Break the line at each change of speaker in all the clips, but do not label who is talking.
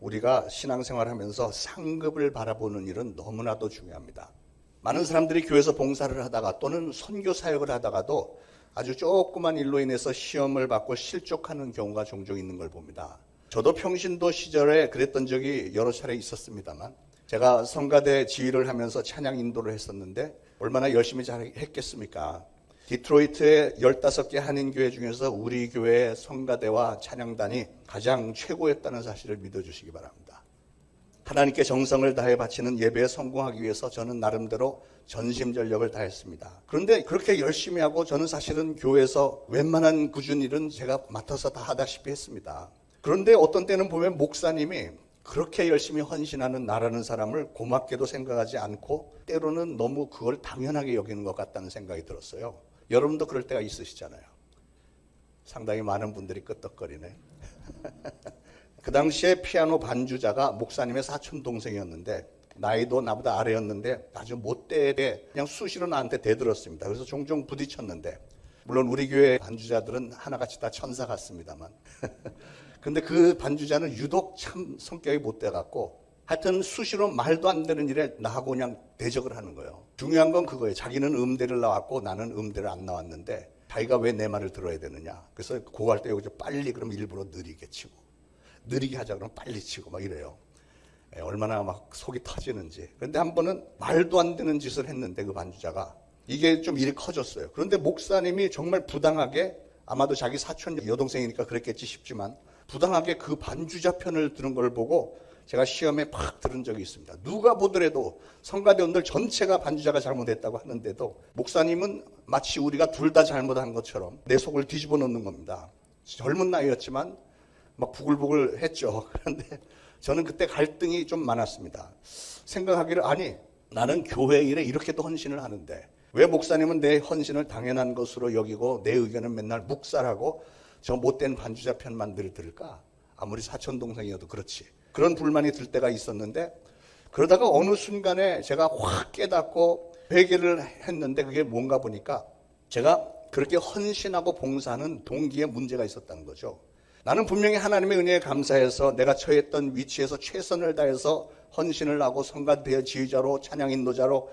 우리가 신앙생활하면서 상급을 바라보는 일은 너무나도 중요합니다. 많은 사람들이 교회에서 봉사를 하다가 또는 선교 사역을 하다가도 아주 조그만 일로 인해서 시험을 받고 실족하는 경우가 종종 있는 걸 봅니다. 저도 평신도 시절에 그랬던 적이 여러 차례 있었습니다만, 제가 성가대 지휘를 하면서 찬양 인도를 했었는데 얼마나 열심히 잘 했겠습니까? 디트로이트의 15개 한인교회 중에서 우리 교회의 성가대와 찬양단이 가장 최고였다는 사실을 믿어주시기 바랍니다. 하나님께 정성을 다해 바치는 예배에 성공하기 위해서 저는 나름대로 전심전력을 다했습니다. 그런데 그렇게 열심히 하고 저는 사실은 교회에서 웬만한 꾸준히 일은 제가 맡아서 다 하다시피 했습니다. 그런데 어떤 때는 보면 목사님이 그렇게 열심히 헌신하는 나라는 사람을 고맙게도 생각하지 않고 때로는 너무 그걸 당연하게 여기는 것 같다는 생각이 들었어요. 여러분도 그럴 때가 있으시잖아요. 상당히 많은 분들이 끄떡거리네. 그 당시에 피아노 반주자가 목사님의 사촌 동생이었는데 나이도 나보다 아래였는데 아주 못되게 그냥 수시로 나한테 대들었습니다. 그래서 종종 부딪혔는데, 물론 우리 교회 반주자들은 하나같이 다 천사 같습니다만 근데 그 반주자는 유독 참 성격이 못돼갖고 하여튼 수시로 말도 안 되는 일에 나하고 그냥 대적을 하는 거예요. 중요한 건 그거예요. 자기는 음대를 나왔고 나는 음대를 안 나왔는데 자기가 왜 내 말을 들어야 되느냐. 그래서 그거 할 때 여기서 빨리 그럼 일부러 느리게 치고, 느리게 하자 그러면 빨리 치고 막 이래요. 얼마나 막 속이 터지는지. 그런데 한 번은 말도 안 되는 짓을 했는데 그 반주자가 이게 좀 일이 커졌어요. 그런데 목사님이 정말 부당하게, 아마도 자기 사촌 여동생이니까 그랬겠지 싶지만 부당하게 그 반주자 편을 들은 걸 보고 제가 시험에 팍 들은 적이 있습니다. 누가 보더라도 성가대원들 전체가 반주자가 잘못했다고 하는데도 목사님은 마치 우리가 둘 다 잘못한 것처럼 내 속을 뒤집어 놓는 겁니다. 젊은 나이였지만 막 부글부글 했죠. 그런데 저는 그때 갈등이 좀 많았습니다. 생각하기를, 아니 나는 교회 일에 이렇게도 헌신을 하는데 왜 목사님은 내 헌신을 당연한 것으로 여기고 내 의견은 맨날 묵살하고 저 못된 반주자 편만 들을까? 아무리 사촌 동생이어도 그렇지. 그런 불만이 들 때가 있었는데, 그러다가 어느 순간에 제가 확 깨닫고 회개를 했는데 그게 뭔가 보니까 제가 그렇게 헌신하고 봉사하는 동기에 문제가 있었다는 거죠. 나는 분명히 하나님의 은혜에 감사해서 내가 처했던 위치에서 최선을 다해서 헌신을 하고 성가대 지휘자로, 찬양 인도자로,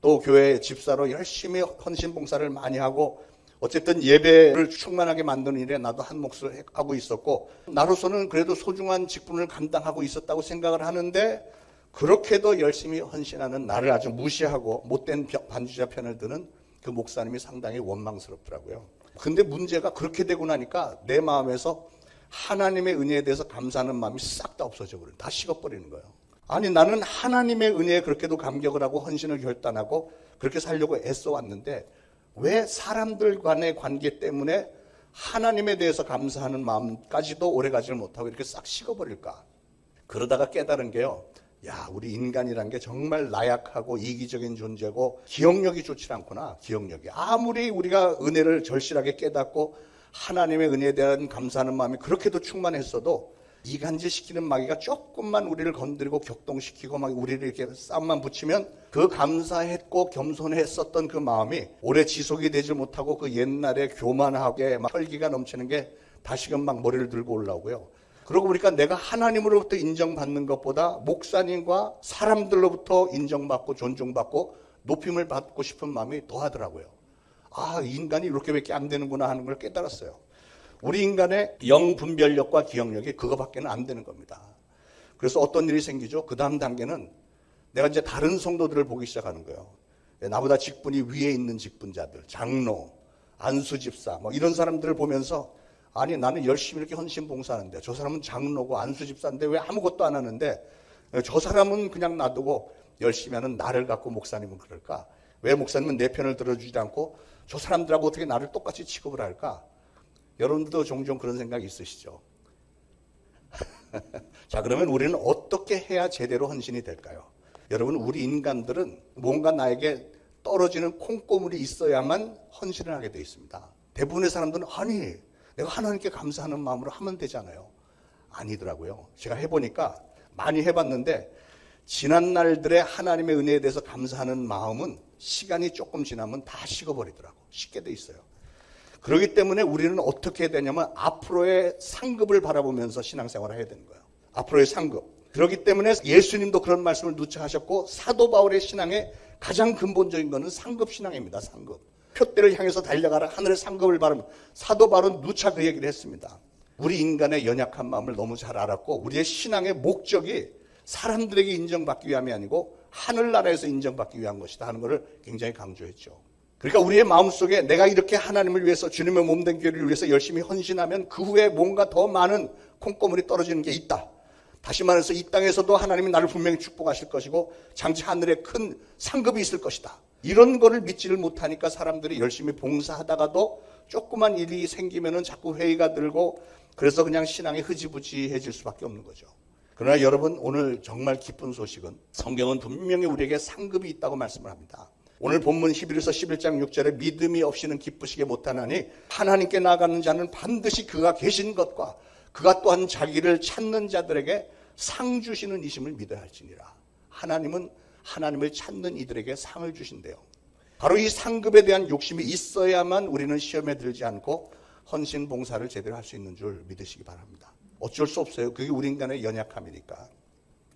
또 교회 집사로 열심히 헌신 봉사를 많이 하고 어쨌든 예배를 충만하게 만드는 일에 나도 한 몫을 하고 있었고, 나로서는 그래도 소중한 직분을 감당하고 있었다고 생각을 하는데, 그렇게도 열심히 헌신하는 나를 아주 무시하고 못된 반주자 편을 드는 그 목사님이 상당히 원망스럽더라고요. 근데 문제가 그렇게 되고 나니까 내 마음에서 하나님의 은혜에 대해서 감사하는 마음이 싹 다 없어져 버려요. 다 식어버리는 거예요. 아니 나는 하나님의 은혜에 그렇게도 감격을 하고 헌신을 결단하고 그렇게 살려고 애써 왔는데 왜 사람들 간의 관계 때문에 하나님에 대해서 감사하는 마음까지도 오래가지를 못하고 이렇게 싹 식어버릴까? 그러다가 깨달은 게요, 야, 우리 인간이란 게 정말 나약하고 이기적인 존재고 기억력이 좋지 않구나. 기억력이 아무리 우리가 은혜를 절실하게 깨닫고 하나님의 은혜에 대한 감사하는 마음이 그렇게도 충만했어도 이간질시키는 마귀가 조금만 우리를 건드리고 격동시키고 막 우리를 이렇게 싸움만 붙이면 그 감사했고 겸손했었던 그 마음이 오래 지속이 되지 못하고 그 옛날에 교만하게 막 혈기가 넘치는 게 다시금 막 머리를 들고 올라오고요. 그러고 보니까 내가 하나님으로부터 인정받는 것보다 목사님과 사람들로부터 인정받고 존중받고 높임을 받고 싶은 마음이 더하더라고요. 아, 인간이 이렇게밖에 안 되는구나 하는 걸 깨달았어요. 우리 인간의 영분별력과 기억력이 그거밖에는 안 되는 겁니다. 그래서 어떤 일이 생기죠? 그 다음 단계는 내가 이제 다른 성도들을 보기 시작하는 거예요. 나보다 직분이 위에 있는 직분자들, 장로, 안수집사 뭐 이런 사람들을 보면서 아니 나는 열심히 이렇게 헌신 봉사하는데 저 사람은 장로고 안수집사인데 왜 아무것도 안 하는데 저 사람은 그냥 놔두고 열심히 하는 나를 갖고 목사님은 그럴까? 왜 목사님은 내 편을 들어주지 않고 저 사람들하고 어떻게 나를 똑같이 취급을 할까? 여러분들도 종종 그런 생각이 있으시죠? 자, 그러면 우리는 어떻게 해야 제대로 헌신이 될까요? 여러분, 우리 인간들은 뭔가 나에게 떨어지는 콩고물이 있어야만 헌신을 하게 되어 있습니다. 대부분의 사람들은 아니, 내가 하나님께 감사하는 마음으로 하면 되잖아요. 아니더라고요. 제가 해보니까 많이 해봤는데 지난 날들의 하나님의 은혜에 대해서 감사하는 마음은 시간이 조금 지나면 다 식어버리더라고. 식게 돼 있어요. 그렇기 때문에 우리는 어떻게 해야 되냐면 앞으로의 상급을 바라보면서 신앙생활을 해야 되는 거예요. 앞으로의 상급. 그렇기 때문에 예수님도 그런 말씀을 누차하셨고 사도 바울의 신앙의 가장 근본적인 것은 상급신앙입니다. 상급. 표대를 향해서 달려가라 하늘의 상급을 바라면 사도 바울은 누차 그 얘기를 했습니다. 우리 인간의 연약한 마음을 너무 잘 알았고 우리의 신앙의 목적이 사람들에게 인정받기 위함이 아니고 하늘나라에서 인정받기 위한 것이다 하는 것을 굉장히 강조했죠. 그러니까 우리의 마음속에 내가 이렇게 하나님을 위해서 주님의 몸된 교회를 위해서 열심히 헌신하면 그 후에 뭔가 더 많은 콩고물이 떨어지는 게 있다. 다시 말해서 이 땅에서도 하나님이 나를 분명히 축복하실 것이고 장차 하늘에 큰 상급이 있을 것이다. 이런 거를 믿지를 못하니까 사람들이 열심히 봉사하다가도 조그만 일이 생기면은 자꾸 회의가 들고 그래서 그냥 신앙이 흐지부지해질 수밖에 없는 거죠. 그러나 여러분 오늘 정말 기쁜 소식은 성경은 분명히 우리에게 상급이 있다고 말씀을 합니다. 오늘 본문 히브리서 11장 6절에 믿음이 없이는 기쁘시게 못하나니 하나님께 나아가는 자는 반드시 그가 계신 것과 그가 또한 자기를 찾는 자들에게 상 주시는 이심을 믿어야 할지니라. 하나님은 하나님을 찾는 이들에게 상을 주신대요. 바로 이 상급에 대한 욕심이 있어야만 우리는 시험에 들지 않고 헌신 봉사를 제대로 할 수 있는 줄 믿으시기 바랍니다. 어쩔 수 없어요. 그게 우리 인간의 연약함이니까.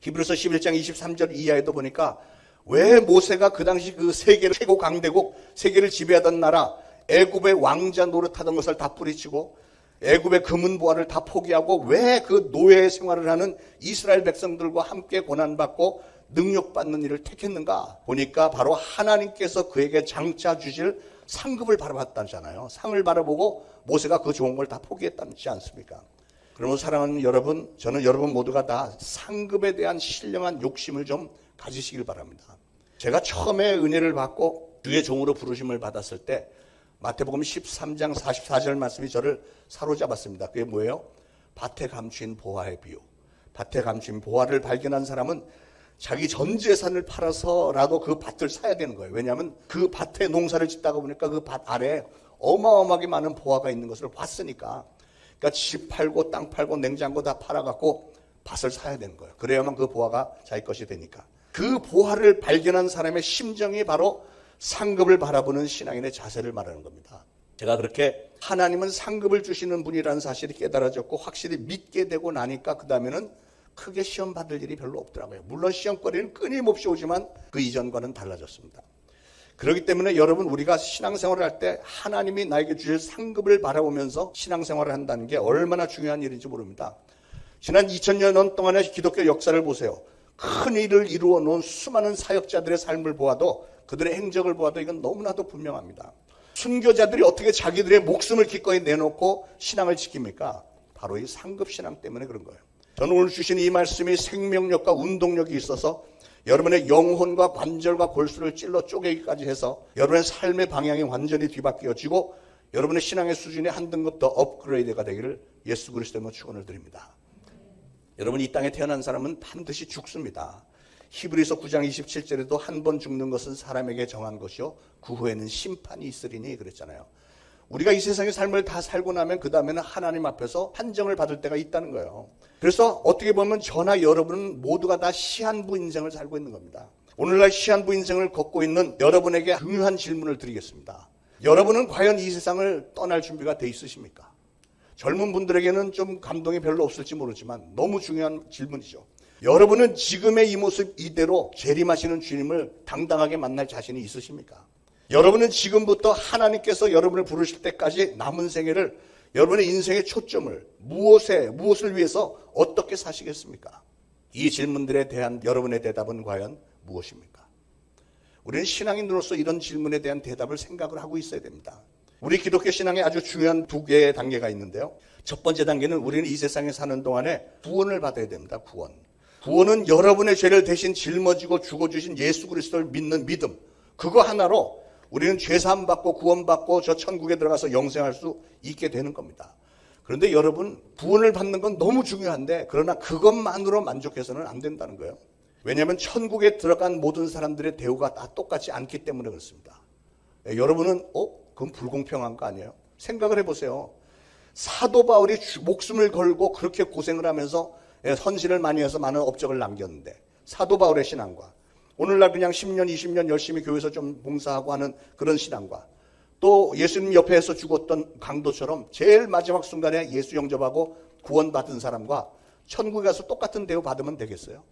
히브리서 11장 23절 이하에도 보니까 왜 모세가 그 당시 그 세계 최고 강대국 세계를 지배하던 나라 애굽의 왕자 노릇하던 것을 다 뿌리치고 애굽의 금은 보화를 다 포기하고 왜 그 노예 생활을 하는 이스라엘 백성들과 함께 고난받고 능력받는 일을 택했는가 보니까 바로 하나님께서 그에게 장차 주실 상급을 바라봤다잖아요. 상을 바라보고 모세가 그 좋은 걸 다 포기했다지 않습니까? 그러면 사랑하는 여러분, 저는 여러분 모두가 다 상급에 대한 신령한 욕심을 좀 가지시길 바랍니다. 제가 처음에 은혜를 받고 주의 종으로 부르심을 받았을 때 마태복음 13장 44절 말씀이 저를 사로잡았습니다. 그게 뭐예요? 밭에 감추인 보화의 비유. 밭에 감추인 보화를 발견한 사람은 자기 전 재산을 팔아서라도 그 밭을 사야 되는 거예요. 왜냐하면 그 밭에 농사를 짓다가 보니까 그 밭 아래에 어마어마하게 많은 보화가 있는 것을 봤으니까 그러니까 집 팔고 땅 팔고 냉장고 다 팔아갖고 밭을 사야 되는 거예요. 그래야만 그 보화가 자기 것이 되니까. 그 보화를 발견한 사람의 심정이 바로 상급을 바라보는 신앙인의 자세를 말하는 겁니다. 제가 그렇게 하나님은 상급을 주시는 분이라는 사실이 깨달아졌고 확실히 믿게 되고 나니까 그 다음에는 크게 시험 받을 일이 별로 없더라고요. 물론 시험거리는 끊임없이 오지만 그 이전과는 달라졌습니다. 그렇기 때문에 여러분 우리가 신앙생활을 할 때 하나님이 나에게 주실 상급을 바라보면서 신앙생활을 한다는 게 얼마나 중요한 일인지 모릅니다. 지난 2000년 동안의 기독교 역사를 보세요. 큰 일을 이루어 놓은 수많은 사역자들의 삶을 보아도 그들의 행적을 보아도 이건 너무나도 분명합니다. 순교자들이 어떻게 자기들의 목숨을 기꺼이 내놓고 신앙을 지킵니까? 바로 이 상급신앙 때문에 그런 거예요. 저는 오늘 주신 이 말씀이 생명력과 운동력이 있어서 여러분의 영혼과 관절과 골수를 찔러 쪼개기까지 해서 여러분의 삶의 방향이 완전히 뒤바뀌어지고 여러분의 신앙의 수준이 한 등급 더 업그레이드가 되기를 예수 그리스도로 축원을 드립니다. 여러분 이 땅에 태어난 사람은 반드시 죽습니다. 히브리서 9장 27절에도 한 번 죽는 것은 사람에게 정한 것이요 그 후에는 심판이 있으리니 그랬잖아요. 우리가 이 세상의 삶을 다 살고 나면 그 다음에는 하나님 앞에서 판정을 받을 때가 있다는 거예요. 그래서 어떻게 보면 저나 여러분은 모두가 다 시한부 인생을 살고 있는 겁니다. 오늘날 시한부 인생을 걷고 있는 여러분에게 중요한 질문을 드리겠습니다. 여러분은 과연 이 세상을 떠날 준비가 돼 있으십니까? 젊은 분들에게는 좀 감동이 별로 없을지 모르지만 너무 중요한 질문이죠. 여러분은 지금의 이 모습 이대로 재림하시는 주님을 당당하게 만날 자신이 있으십니까? 여러분은 지금부터 하나님께서 여러분을 부르실 때까지 남은 생애를 여러분의 인생의 초점을 무엇을 위해서 어떻게 사시겠습니까? 이 질문들에 대한 여러분의 대답은 과연 무엇입니까? 우리는 신앙인으로서 이런 질문에 대한 대답을 생각을 하고 있어야 됩니다. 우리 기독교 신앙에 아주 중요한 두 개의 단계가 있는데요. 첫 번째 단계는 우리는 이 세상에 사는 동안에 구원을 받아야 됩니다. 구원. 구원은 여러분의 죄를 대신 짊어지고 죽어주신 예수 그리스도를 믿는 믿음. 그거 하나로 우리는 죄사함 받고 구원받고 저 천국에 들어가서 영생할 수 있게 되는 겁니다. 그런데 여러분 구원을 받는 건 너무 중요한데 그러나 그것만으로 만족해서는 안 된다는 거예요. 왜냐하면 천국에 들어간 모든 사람들의 대우가 다 똑같지 않기 때문에 그렇습니다. 여러분은 그건 불공평한 거 아니에요? 생각을 해보세요. 사도 바울이 목숨을 걸고 그렇게 고생을 하면서 헌신을 많이 해서 많은 업적을 남겼는데 사도 바울의 신앙과 오늘날 그냥 10년, 20년 열심히 교회에서 좀 봉사하고 하는 그런 신앙과 또 예수님 옆에서 죽었던 강도처럼 제일 마지막 순간에 예수 영접하고 구원받은 사람과 천국에 가서 똑같은 대우 받으면 되겠어요?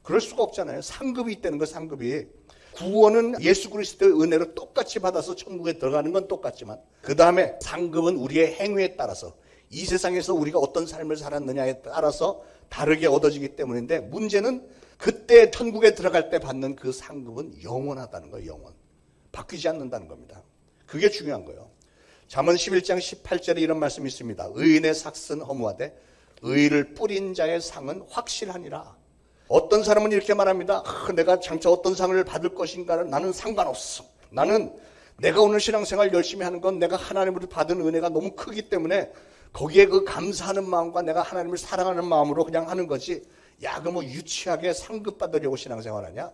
그럴 수가 없잖아요. 상급이 있다는 거, 상급이. 구원은 예수 그리스도의 은혜로 똑같이 받아서 천국에 들어가는 건 똑같지만 그 다음에 상급은 우리의 행위에 따라서 이 세상에서 우리가 어떤 삶을 살았느냐에 따라서 다르게 얻어지기 때문인데, 문제는 그때 천국에 들어갈 때 받는 그 상급은 영원하다는 거예요. 영원. 바뀌지 않는다는 겁니다. 그게 중요한 거예요. 잠언 11장 18절에 이런 말씀이 있습니다. 의인의 삭은 허무하되 의를 뿌린 자의 상은 확실하니라. 어떤 사람은 이렇게 말합니다. 내가 장차 어떤 상을 받을 것인가는 나는 상관없어. 나는 내가 오늘 신앙생활 열심히 하는 건 내가 하나님으로 받은 은혜가 너무 크기 때문에 거기에 그 감사하는 마음과 내가 하나님을 사랑하는 마음으로 그냥 하는 거지. 야, 그 뭐 유치하게 상급 받으려고 신앙생활 하냐?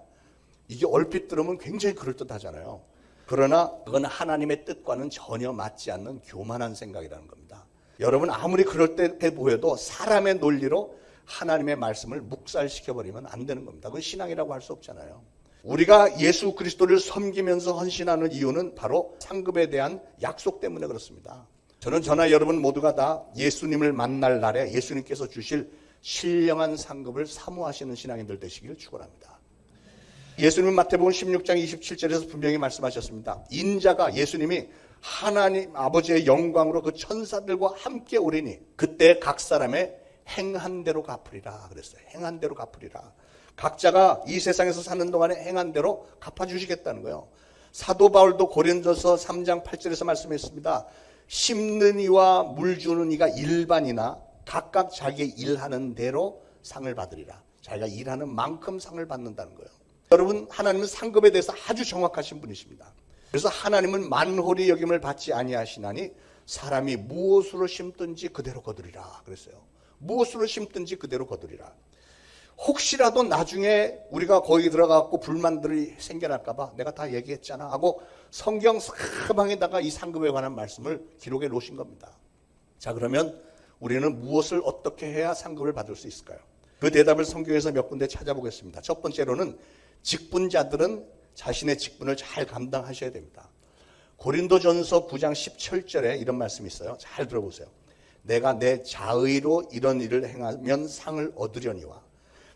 이게 얼핏 들으면 굉장히 그럴듯하잖아요. 그러나 그건 하나님의 뜻과는 전혀 맞지 않는 교만한 생각이라는 겁니다. 여러분, 아무리 그럴 때 보여도 사람의 논리로 하나님의 말씀을 묵살시켜버리면 안 되는 겁니다. 그건 신앙이라고 할 수 없잖아요. 우리가 예수 그리스도를 섬기면서 헌신하는 이유는 바로 상급에 대한 약속 때문에 그렇습니다. 저는 저나 여러분 모두가 다 예수님을 만날 날에 예수님께서 주실 신령한 상급을 사모하시는 신앙인들 되시기를 축원합니다. 예수님은 마태복음 16장 27절에서 분명히 말씀하셨습니다. 인자가, 예수님이 하나님 아버지의 영광으로 그 천사들과 함께 오리니 그때 각 사람의 행한 대로 갚으리라 그랬어요. 행한 대로 갚으리라. 각자가 이 세상에서 사는 동안에 행한 대로 갚아주시겠다는 거예요. 사도 바울도 고린도서 3장 8절에서 말씀했습니다. 심는 이와 물 주는 이가 일반이나 각각 자기 일하는 대로 상을 받으리라. 자기가 일하는 만큼 상을 받는다는 거예요. 여러분, 하나님은 상급에 대해서 아주 정확하신 분이십니다. 그래서 하나님은 만홀히 여김을 받지 아니하시나니 사람이 무엇으로 심든지 그대로 거두리라 그랬어요. 무엇으로 심든지 그대로 거두리라. 혹시라도 나중에 우리가 거기 들어가고 불만들이 생겨날까 봐 내가 다 얘기했잖아 하고 성경 사방에다가 이 상급에 관한 말씀을 기록해 놓으신 겁니다. 자, 그러면 우리는 무엇을 어떻게 해야 상급을 받을 수 있을까요? 그 대답을 성경에서 몇 군데 찾아보겠습니다. 첫 번째로는 직분자들은 자신의 직분을 잘 감당하셔야 됩니다. 고린도전서 9장 17절에 이런 말씀이 있어요. 잘 들어보세요. 내가 내 자의로 이런 일을 행하면 상을 얻으려니와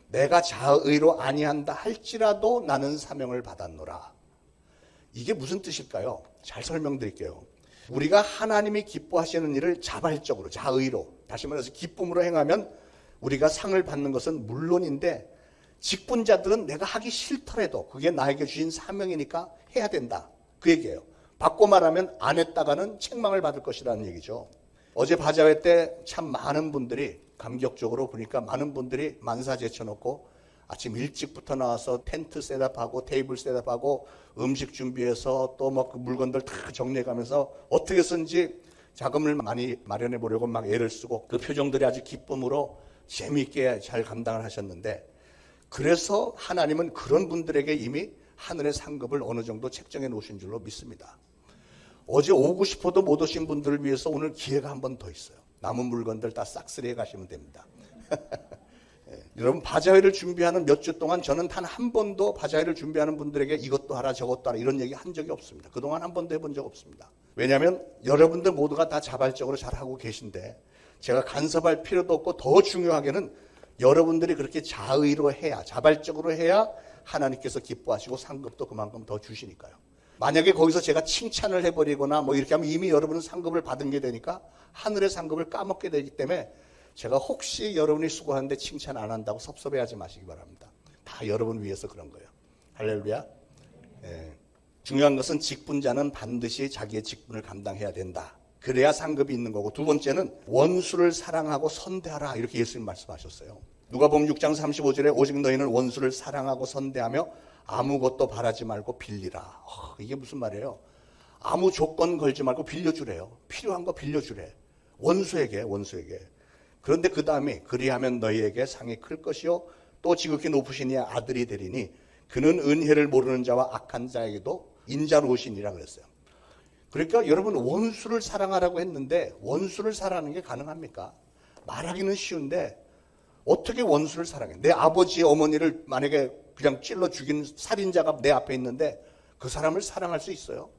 내가 자의로 아니한다 할지라도 나는 사명을 받았노라. 이게 무슨 뜻일까요? 잘 설명드릴게요. 우리가 하나님이 기뻐하시는 일을 자발적으로, 자의로, 다시 말해서 기쁨으로 행하면 우리가 상을 받는 것은 물론인데, 직분자들은 내가 하기 싫더라도 그게 나에게 주신 사명이니까 해야 된다, 그 얘기예요. 바꿔 말하면 안 했다가는 책망을 받을 것이라는 얘기죠. 어제 바자회 때 참 많은 분들이, 감격적으로 보니까 많은 분들이 만사 제쳐놓고 아침 일찍부터 나와서 텐트 셋업하고 테이블 셋업하고 음식 준비해서 또 뭐 그 물건들 다 정리해가면서 어떻게 든지 자금을 많이 마련해 보려고 막 애를 쓰고, 그 표정들이 아주 기쁨으로 재미있게 잘 감당을 하셨는데, 그래서 하나님은 그런 분들에게 이미 하늘의 상급을 어느 정도 책정해 놓으신 줄로 믿습니다. 어제 오고 싶어도 못 오신 분들을 위해서 오늘 기회가 한 번 더 있어요. 남은 물건들 다 싹쓸이해 가시면 됩니다. 여러분, 바자회를 준비하는 몇 주 동안 저는 단 한 번도 바자회를 준비하는 분들에게 이것도 하라 저것도 하라 이런 얘기 한 적이 없습니다. 그동안 한 번도 해본 적 없습니다. 왜냐하면 여러분들 모두가 다 자발적으로 잘하고 계신데 제가 간섭할 필요도 없고, 더 중요하게는 여러분들이 그렇게 자의로 해야, 자발적으로 해야 하나님께서 기뻐하시고 상급도 그만큼 더 주시니까요. 만약에 거기서 제가 칭찬을 해버리거나 뭐 이렇게 하면 이미 여러분은 상급을 받은 게 되니까 하늘의 상급을 까먹게 되기 때문에 제가 혹시 여러분이 수고하는데 칭찬 안 한다고 섭섭해하지 마시기 바랍니다. 다 여러분 위해서 그런 거예요. 할렐루야. 예. 중요한 것은 직분자는 반드시 자기의 직분을 감당해야 된다. 그래야 상급이 있는 거고, 두 번째는 원수를 사랑하고 선대하라, 이렇게 예수님 말씀하셨어요. 누가복음 6장 35절에 오직 너희는 원수를 사랑하고 선대하며 아무것도 바라지 말고 빌리라. 이게 무슨 말이에요? 아무 조건 걸지 말고 빌려주래요. 필요한 거 빌려주래. 원수에게. 그런데 그 다음에 그리하면 너희에게 상이 클 것이요 또 지극히 높으신 이의 아들이 되리니 그는 은혜를 모르는 자와 악한 자에게도 인자로우시니라 그랬어요. 그러니까 여러분, 원수를 사랑하라고 했는데 원수를 사랑하는 게 가능합니까? 말하기는 쉬운데 어떻게 원수를 사랑해? 내 아버지 어머니를 만약에 그냥 찔러 죽인 살인자가 내 앞에 있는데 그 사람을 사랑할 수 있어요?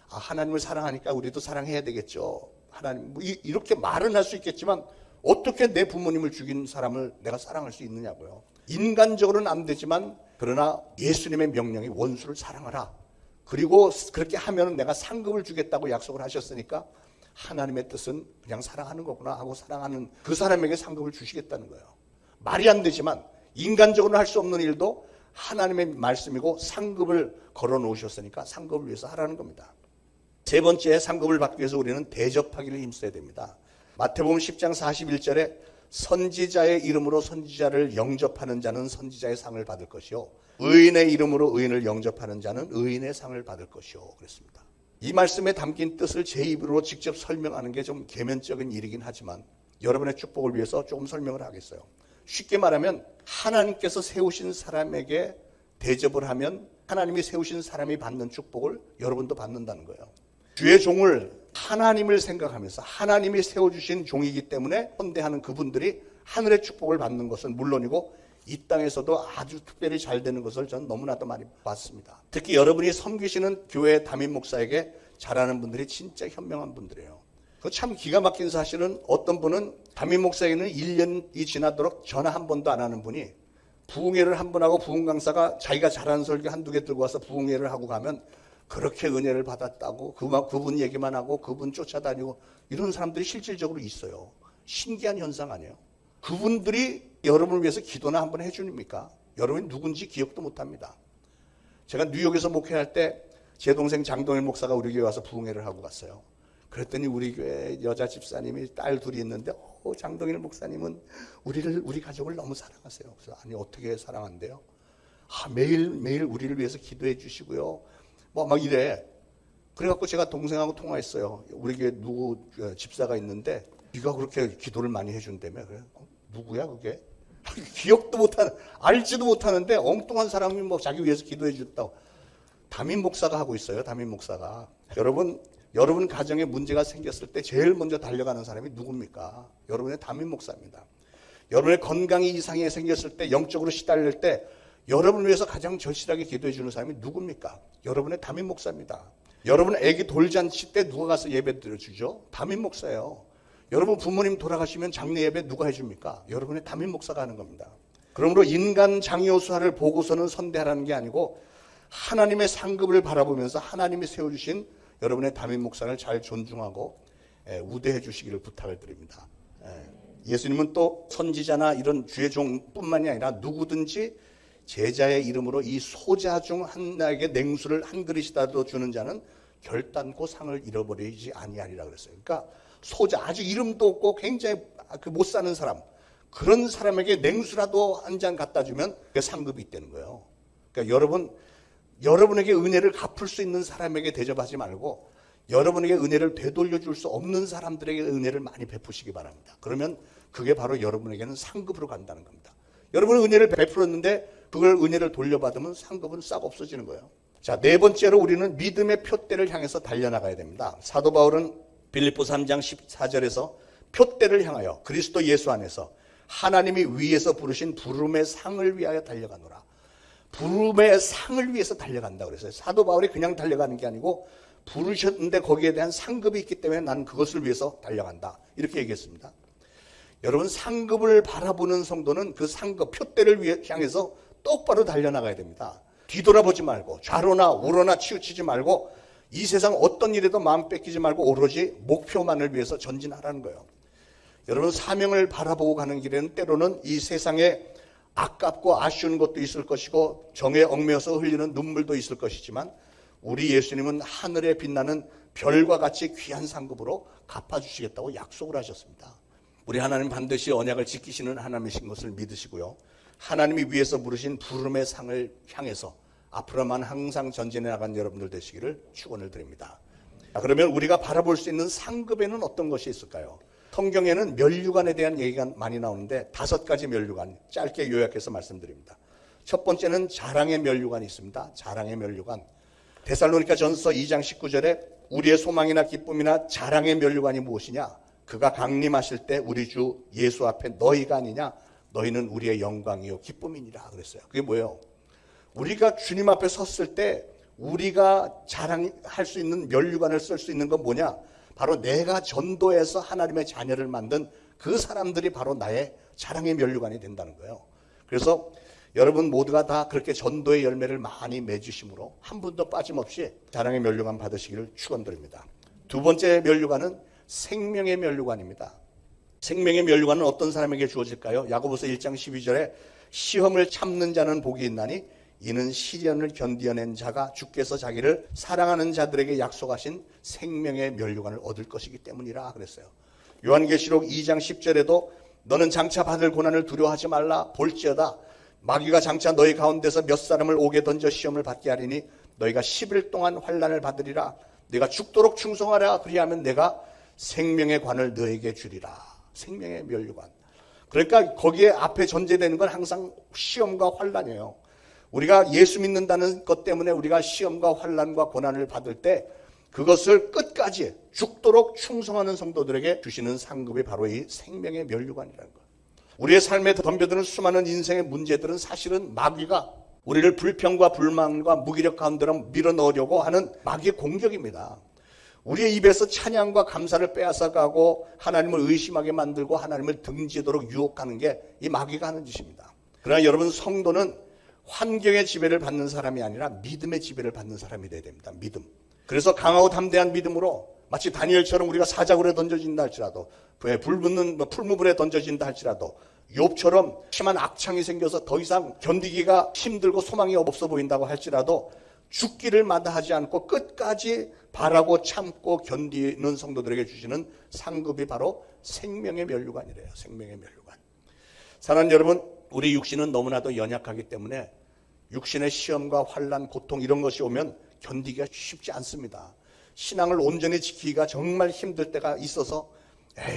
하나님을 사랑하니까 우리도 사랑해야 되겠죠. 하나님, 이렇게 말은 할 수 있겠지만 어떻게 내 부모님을 죽인 사람을 내가 사랑할 수 있느냐고요. 인간적으로는 안 되지만 그러나 예수님의 명령이 원수를 사랑하라. 그리고 그렇게 하면 내가 상급을 주겠다고 약속을 하셨으니까 하나님의 뜻은 그냥 사랑하는 거구나 하고 사랑하는 그 사람에게 상급을 주시겠다는 거예요. 말이 안 되지만 인간적으로는 할 수 없는 일도 하나님의 말씀이고 상급을 걸어 놓으셨으니까 상급을 위해서 하라는 겁니다. 세 번째, 상급을 받기 위해서 우리는 대접하기를 힘써야 됩니다. 마태복음 10장 41절에 선지자의 이름으로 선지자를 영접하는 자는 선지자의 상을 받을 것이요 의인의 이름으로 의인을 영접하는 자는 의인의 상을 받을 것이요 그랬습니다. 이 말씀에 담긴 뜻을 제 입으로 직접 설명하는 게 좀 계면적인 일이긴 하지만 여러분의 축복을 위해서 조금 설명을 하겠어요. 쉽게 말하면 하나님께서 세우신 사람에게 대접을 하면 하나님이 세우신 사람이 받는 축복을 여러분도 받는다는 거예요. 주의 종을 하나님을 생각하면서 하나님이 세워주신 종이기 때문에 헌대하는 그분들이 하늘의 축복을 받는 것은 물론이고 이 땅에서도 아주 특별히 잘 되는 것을 저는 너무나도 많이 봤습니다. 특히 여러분이 섬기시는 교회 담임 목사에게 잘하는 분들이 진짜 현명한 분들이에요. 그 참 기가 막힌 사실은 어떤 분은 담임 목사에게는 1년이 지나도록 전화 한 번도 안 하는 분이 부흥회를 한 번 하고 부흥 강사가 자기가 잘하는 설교 한두 개 들고 와서 부흥회를 하고 가면 그렇게 은혜를 받았다고 그분 얘기만 하고 그분 쫓아다니고 이런 사람들이 실질적으로 있어요. 신기한 현상 아니에요? 그분들이 여러분을 위해서 기도나 한번 해줍니까? 여러분이 누군지 기억도 못합니다. 제가 뉴욕에서 목회할 때 제 동생 장동일 목사가 우리 교회 와서 부흥회를 하고 갔어요. 그랬더니 우리 교회 여자 집사님이 딸 둘이 있는데 장동일 목사님은 우리 가족을 너무 사랑하세요. 그래서 아니 어떻게 사랑한대요? 매일 우리를 위해서 기도해 주시고요. 막 이래. 그래갖고 제가 동생하고 통화했어요. 우리 교회 누구 집사가 있는데 네가 그렇게 기도를 많이 해준다며. 그래. 누구야 그게? 기억도 못하는, 알지도 못하는데 엉뚱한 사람이 자기 위해서 기도해 줬다고. 담임 목사가 하고 있어요. 담임 목사가. 여러분 가정에 문제가 생겼을 때 제일 먼저 달려가는 사람이 누굽니까? 여러분의 담임 목사입니다. 여러분의 건강이 이상이 생겼을 때, 영적으로 시달릴 때 여러분을 위해서 가장 절실하게 기도해 주는 사람이 누굽니까? 여러분의 담임 목사입니다. 여러분 애기 돌잔치 때 누가 가서 예배 드려주죠? 담임 목사예요. 여러분 부모님 돌아가시면 장례 예배 누가 해줍니까? 여러분의 담임 목사가 하는 겁니다. 그러므로 인간 장요수화를 보고서는 선대하라는 게 아니고 하나님의 상급을 바라보면서 하나님이 세워주신 여러분의 담임 목사를 잘 존중하고 우대해 주시기를 부탁을 드립니다. 예수님은 또 선지자나 이런 주의 종뿐만이 아니라 누구든지 제자의 이름으로 이 소자 중 하나에게 냉수를 한 그릇이라도 주는 자는 결단코 상을 잃어버리지 아니하리라 그랬어요. 그러니까 소자, 아주 이름도 없고 굉장히 못 사는 사람, 그런 사람에게 냉수라도 한 잔 갖다 주면 그 상급이 있다는 거예요. 그러니까 여러분에게 은혜를 갚을 수 있는 사람에게 대접하지 말고 여러분에게 은혜를 되돌려 줄 수 없는 사람들에게 은혜를 많이 베푸시기 바랍니다. 그러면 그게 바로 여러분에게는 상급으로 간다는 겁니다. 여러분은 은혜를 베풀었는데 그걸 은혜를 돌려받으면 상급은 싹 없어지는 거예요. 자, 네 번째로 우리는 믿음의 표대를 향해서 달려나가야 됩니다. 사도 바울은 빌립보 3장 14절에서 표대를 향하여 그리스도 예수 안에서 하나님이 위에서 부르신 부름의 상을 위하여 달려가노라. 부름의 상을 위해서 달려간다고 그랬어요. 사도 바울이 그냥 달려가는 게 아니고 부르셨는데 거기에 대한 상급이 있기 때문에 나는 그것을 위해서 달려간다. 이렇게 얘기했습니다. 여러분 상급을 바라보는 성도는 그 상급, 표대를 향해서 똑바로 달려나가야 됩니다. 뒤돌아보지 말고 좌로나 우로나 치우치지 말고 이 세상 어떤 일에도 마음 뺏기지 말고 오로지 목표만을 위해서 전진하라는 거예요. 여러분 사명을 바라보고 가는 길에는 때로는 이 세상에 아깝고 아쉬운 것도 있을 것이고 정에 얽매여서 흘리는 눈물도 있을 것이지만 우리 예수님은 하늘에 빛나는 별과 같이 귀한 상급으로 갚아주시겠다고 약속을 하셨습니다. 우리 하나님 반드시 언약을 지키시는 하나님이신 것을 믿으시고요. 하나님이 위에서 부르신 부름의 상을 향해서 앞으로만 항상 전진해 나간 여러분들 되시기를 축원을 드립니다. 그러면 우리가 바라볼 수 있는 상급에는 어떤 것이 있을까요? 성경에는 면류관에 대한 얘기가 많이 나오는데 5가지 면류관 짧게 요약해서 말씀드립니다. 첫 번째는 자랑의 면류관이 있습니다. 자랑의 면류관. 데살로니가 전서 2장 19절에 우리의 소망이나 기쁨이나 자랑의 면류관이 무엇이냐? 그가 강림하실 때 우리 주 예수 앞에 너희가 아니냐? 너희는 우리의 영광이요 기쁨이니라 그랬어요. 그게 뭐예요? 우리가 주님 앞에 섰을 때 우리가 자랑할 수 있는 면류관을 쓸 수 있는 건 뭐냐? 바로 내가 전도해서 하나님의 자녀를 만든 그 사람들이 바로 나의 자랑의 면류관이 된다는 거예요. 그래서 여러분 모두가 다 그렇게 전도의 열매를 많이 맺으심으로 한 분도 빠짐없이 자랑의 면류관 받으시기를 축원드립니다. 두 번째 면류관은 생명의 면류관입니다. 생명의 면류관은 어떤 사람에게 주어질까요? 야고보서 1장 12절에 시험을 참는 자는 복이 있나니 이는 시련을 견디어낸 자가 주께서 자기를 사랑하는 자들에게 약속하신 생명의 면류관을 얻을 것이기 때문이라 그랬어요. 요한계시록 2장 10절에도 너는 장차 받을 고난을 두려워하지 말라. 볼지어다 마귀가 장차 너희 가운데서 몇 사람을 옥에 던져 시험을 받게 하리니 너희가 10일 동안 환난을 받으리라. 네가 죽도록 충성하라. 그리하면 내가 생명의 관을 너에게 주리라. 생명의 면류관. 그러니까 거기에 앞에 전제되는 건 항상 시험과 환난이에요. 우리가 예수 믿는다는 것 때문에 우리가 시험과 환난과 고난을 받을 때 그것을 끝까지 죽도록 충성하는 성도들에게 주시는 상급이 바로 이 생명의 면류관이라는 거예요. 우리의 삶에 덤벼드는 수많은 인생의 문제들은 사실은 마귀가 우리를 불평과 불만과 무기력 가운데로 밀어넣으려고 하는 마귀의 공격입니다. 우리의 입에서 찬양과 감사를 빼앗아가고 하나님을 의심하게 만들고 하나님을 등지도록 유혹하는 게 이 마귀가 하는 짓입니다. 그러나 여러분 성도는 환경의 지배를 받는 사람이 아니라 믿음의 지배를 받는 사람이 되어야 됩니다. 믿음. 그래서 강하고 담대한 믿음으로 마치 다니엘처럼 우리가 사자굴에 던져진다 할지라도 불붙는 풀무불에 던져진다 할지라도 욥처럼 심한 악창이 생겨서 더 이상 견디기가 힘들고 소망이 없어 보인다고 할지라도 죽기를 마다하지 않고 끝까지 바라고 참고 견디는 성도들에게 주시는 상급이 바로 생명의 면류관이래요. 생명의 면류관. 사랑하는 여러분, 우리 육신은 너무나도 연약하기 때문에 육신의 시험과 환난, 고통 이런 것이 오면 견디기가 쉽지 않습니다. 신앙을 온전히 지키기가 정말 힘들 때가 있어서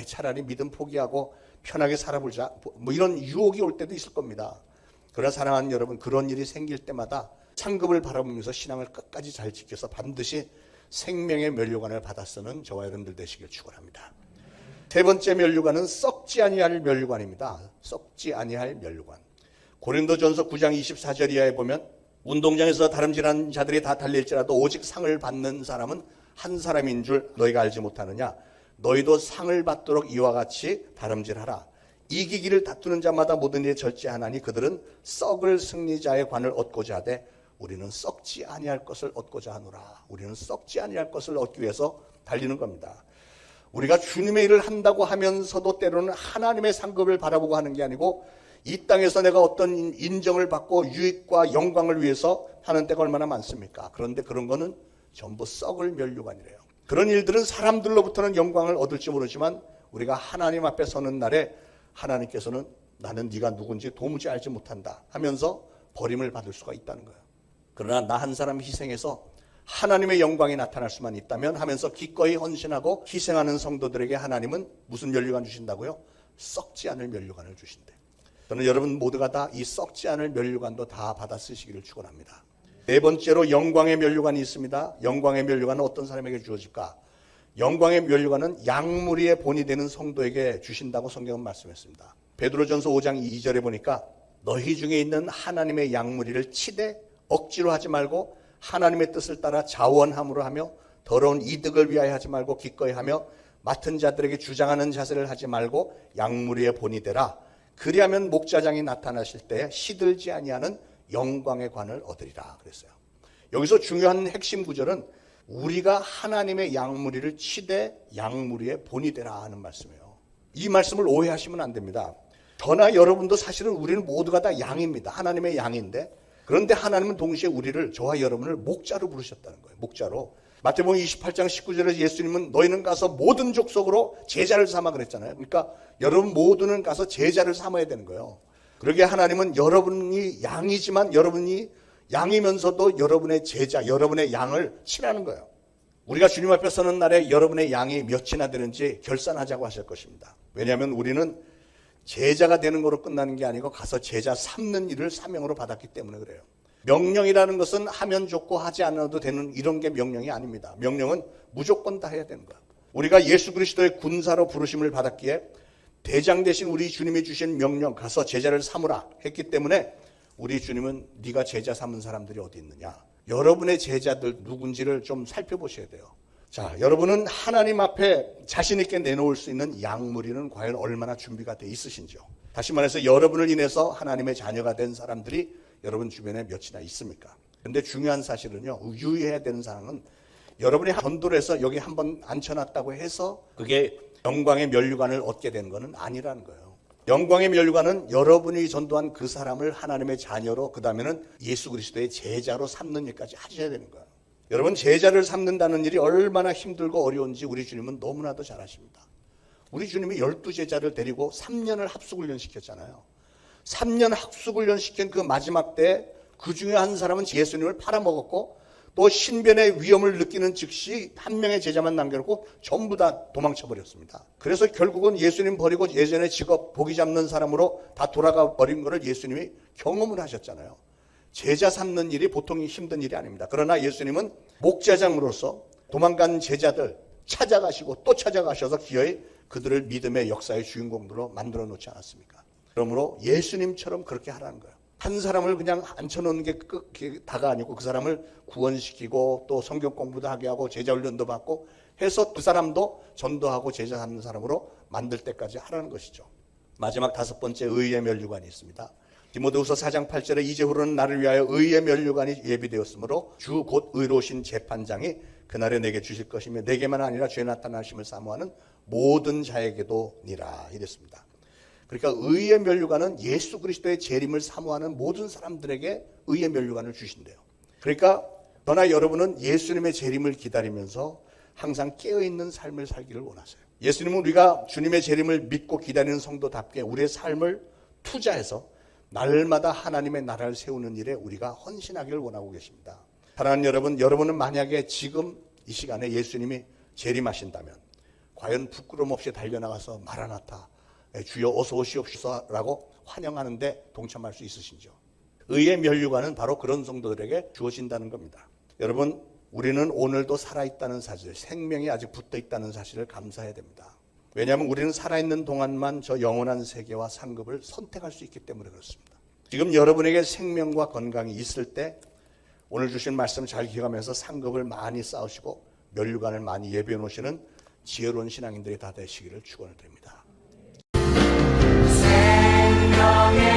차라리 믿음 포기하고 편하게 살아보자 뭐 이런 유혹이 올 때도 있을 겁니다. 그러나 사랑하는 여러분, 그런 일이 생길 때마다 상급을 바라보면서 신앙을 끝까지 잘 지켜서 반드시 생명의 면류관을 받아 쓰는 저와 여러분들 되시길 축원합니다. 세 번째 면류관은 썩지 아니할 면류관입니다. 썩지 아니할 면류관. 고린도전서 9장 24절 이하에 보면 운동장에서 다름질한 자들이 다 달릴지라도 오직 상을 받는 사람은 한 사람인 줄 너희가 알지 못하느냐. 너희도 상을 받도록 이와 같이 다름질하라. 이기기를 다투는 자마다 모든 일에 절제하나니 그들은 썩을 승리자의 관을 얻고자 하되 우리는 썩지 아니할 것을 얻고자 하노라. 우리는 썩지 아니할 것을 얻기 위해서 달리는 겁니다. 우리가 주님의 일을 한다고 하면서도 때로는 하나님의 상급을 바라보고 하는 게 아니고 이 땅에서 내가 어떤 인정을 받고 유익과 영광을 위해서 하는 때가 얼마나 많습니까? 그런데 그런 거는 전부 썩을 면류관이래요. 그런 일들은 사람들로부터는 영광을 얻을지 모르지만 우리가 하나님 앞에 서는 날에 하나님께서는 나는 네가 누군지 도무지 알지 못한다 하면서 버림을 받을 수가 있다는 거예요. 그러나 나 한 사람 희생해서 하나님의 영광이 나타날 수만 있다면 하면서 기꺼이 헌신하고 희생하는 성도들에게 하나님은 무슨 면류관 주신다고요? 썩지 않을 면류관을 주신대. 저는 여러분 모두가 다 이 썩지 않을 면류관도 다 받아 쓰시기를 축원합니다. 네 번째로 영광의 면류관이 있습니다. 영광의 면류관은 어떤 사람에게 주어질까? 영광의 면류관은 양무리의 본이 되는 성도에게 주신다고 성경은 말씀했습니다. 베드로전서 5장 2절에 보니까 너희 중에 있는 하나님의 양무리를 치되 억지로 하지 말고 하나님의 뜻을 따라 자원함으로 하며 더러운 이득을 위하여 하지 말고 기꺼이 하며 맡은 자들에게 주장하는 자세를 하지 말고 양무리의 본이 되라. 그리하면 목자장이 나타나실 때 시들지 아니하는 영광의 관을 얻으리라 그랬어요. 여기서 중요한 핵심 구절은 우리가 하나님의 양무리를 치되 양무리의 본이 되라 하는 말씀이에요. 이 말씀을 오해하시면 안 됩니다. 저나 여러분도 사실은 우리는 모두가 다 양입니다. 하나님의 양인데 그런데 하나님은 동시에 우리를 저와 여러분을 목자로 부르셨다는 거예요. 목자로. 마태복음 28장 19절에서 예수님은 너희는 가서 모든 족속으로 제자를 삼아 그랬잖아요. 그러니까 여러분 모두는 가서 제자를 삼아야 되는 거예요. 그러게 하나님은 여러분이 양이지만 여러분이 양이면서도 여러분의 제자, 여러분의 양을 치라는 거예요. 우리가 주님 앞에 서는 날에 여러분의 양이 몇이나 되는지 결산하자고 하실 것입니다. 왜냐하면 우리는 제자가 되는 거로 끝나는 게 아니고 가서 제자 삼는 일을 사명으로 받았기 때문에 그래요. 명령이라는 것은 하면 좋고 하지 않아도 되는 이런 게 명령이 아닙니다. 명령은 무조건 다 해야 되는 거예요. 우리가 예수 그리스도의 군사로 부르심을 받았기에 대장 대신 우리 주님이 주신 명령 가서 제자를 삼으라 했기 때문에 우리 주님은 네가 제자 삼은 사람들이 어디 있느냐. 여러분의 제자들 누군지를 좀 살펴보셔야 돼요. 자, 여러분은 하나님 앞에 자신 있게 내놓을 수 있는 양무리는 과연 얼마나 준비가 돼 있으신지요? 다시 말해서 여러분을 인해서 하나님의 자녀가 된 사람들이 여러분 주변에 몇이나 있습니까? 근데 중요한 사실은요, 유의해야 되는 사항은 여러분이 전도를 해서 여기 한번 앉혀놨다고 해서 그게 영광의 면류관을 얻게 된 것은 아니라는 거예요. 영광의 면류관은 여러분이 전도한 그 사람을 하나님의 자녀로, 그 다음에는 예수 그리스도의 제자로 삼는 일까지 하셔야 되는 거예요. 여러분, 제자를 삼는다는 일이 얼마나 힘들고 어려운지 우리 주님은 너무나도 잘 아십니다. 우리 주님이 12제자를 데리고 3년을 합숙훈련 시켰잖아요. 3년 합숙훈련 시킨 그 마지막 때 그 중에 한 사람은 예수님을 팔아먹었고, 또 신변의 위험을 느끼는 즉시 한 명의 제자만 남겨놓고 전부 다 도망쳐버렸습니다. 그래서 결국은 예수님 버리고 예전의 직업 고기 잡는 사람으로 다 돌아가 버린 것을 예수님이 경험을 하셨잖아요. 제자 삼는 일이 보통 힘든 일이 아닙니다. 그러나 예수님은 목자장으로서 도망간 제자들 찾아가시고 또 찾아가셔서 기어이 그들을 믿음의 역사의 주인공들로 만들어 놓지 않았습니까? 그러므로 예수님처럼 그렇게 하라는 거예요. 한 사람을 그냥 앉혀놓는 게 다가 아니고 그 사람을 구원시키고 또 성경 공부도 하게 하고 제자 훈련도 받고 해서 그 사람도 전도하고 제자 하는 사람으로 만들 때까지 하라는 것이죠. 마지막 5번째 의의 면류관이 있습니다. 디모데후서 4장 8절에 이제후로는 나를 위하여 의의 면류관이 예비되었으므로 주 곧 의로우신 재판장이 그날에 내게 주실 것이며 내게만 아니라 죄 나타나심을 사모하는 모든 자에게도 니라 이랬습니다. 그러니까 의의 면류관은 예수 그리스도의 재림을 사모하는 모든 사람들에게 의의 면류관을 주신대요. 그러니까 너나 여러분은 예수님의 재림을 기다리면서 항상 깨어있는 삶을 살기를 원하세요. 예수님은 우리가 주님의 재림을 믿고 기다리는 성도답게 우리의 삶을 투자해서 날마다 하나님의 나라를 세우는 일에 우리가 헌신하기를 원하고 계십니다. 사랑하는 여러분, 여러분은 만약에 지금 이 시간에 예수님이 재림하신다면 과연 부끄럼 없이 달려나가서 마라나타 주여 어서 오시옵소서라고 환영하는데 동참할 수 있으신지요? 의의 면류관은 바로 그런 성도들에게 주어진다는 겁니다. 여러분, 우리는 오늘도 살아있다는 사실, 생명이 아직 붙어있다는 사실을 감사해야 됩니다. 왜냐하면 우리는 살아있는 동안만 저 영원한 세계와 상급을 선택할 수 있기 때문에 그렇습니다. 지금 여러분에게 생명과 건강이 있을 때 오늘 주신 말씀 잘 기억하면서 상급을 많이 쌓으시고 면류관을 많이 예비해 놓으시는 지혜로운 신앙인들이 다 되시기를 축원을 드립니다. 생명의